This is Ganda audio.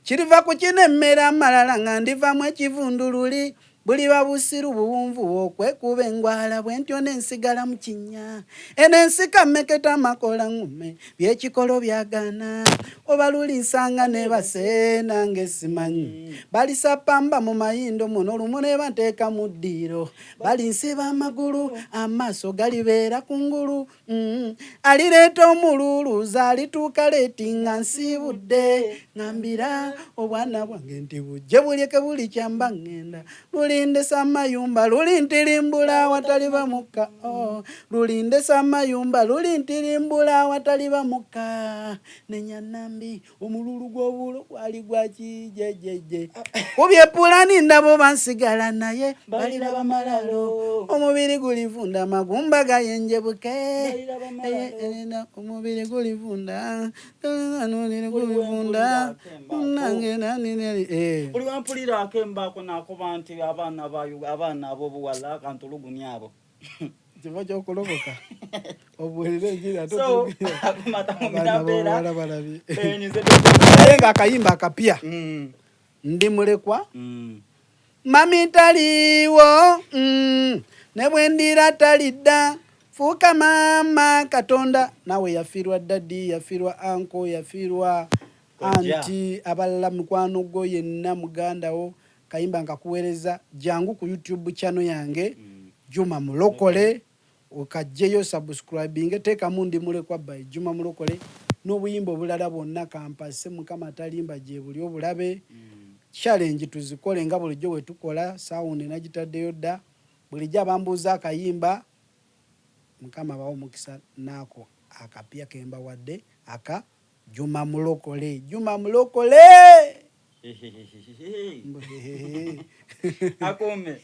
Kiriva ku kinemmera amalala nga ndivamu ekivundululi buli babusiru buwunvu okwekuba engwala bwentyo n'ensigala mu kinnya enensika mmeketa amakola ngume byekikolo byagana oba luli nsanga ne base nange simanyi balisapamba mu mayindo muno lumu ne banteeka mu ddiiro balinsiba amagulu amaaso galibeera ku ngulu alireeta omululuuza alituuka leeti nga nsiibudde ngambira obwana bwange nti bujje bulyeke buli kyamba ngenda lulinde samayumba lulintirimbula watali bamuka lulinde samayumba lulintirimbula watali bamuka nenyanambi omululu gw'obulo gwali gwakijejeje kubye pulani ndabo bansigala naye baliraba malalo omubiri gulivunda magumba gayenjebuke omubiri gulivunda nange nani buli wampulira akembako nakuba nti abaana abobuwala akantuluguny abo kiva kyokoloboka obwerere enjira naye nga akayimba akapya ndi mulekwa mami taliwo ne bwendira talidda fuuka mama katonda nawe yafirwa dadi yafirwa anko yafirwa anti abalala mukwano gwo yenna mugandawo kayimba nkakuweereza jangu ku YouTube channel yange Juma Mulokole okajjeyo subscribing teekamu ndi mulekwa by Juma Mulokole n'obuyimba obulala bwonna kampase mukama talimba gye buli obulabe challenge tuzikole nga bulijjo we tukola sound nagitaddeyo dda bulijjo abambuuza akayimba mukama bawo mukisa naako akapya kemba wadde aka Juma Mulokole akome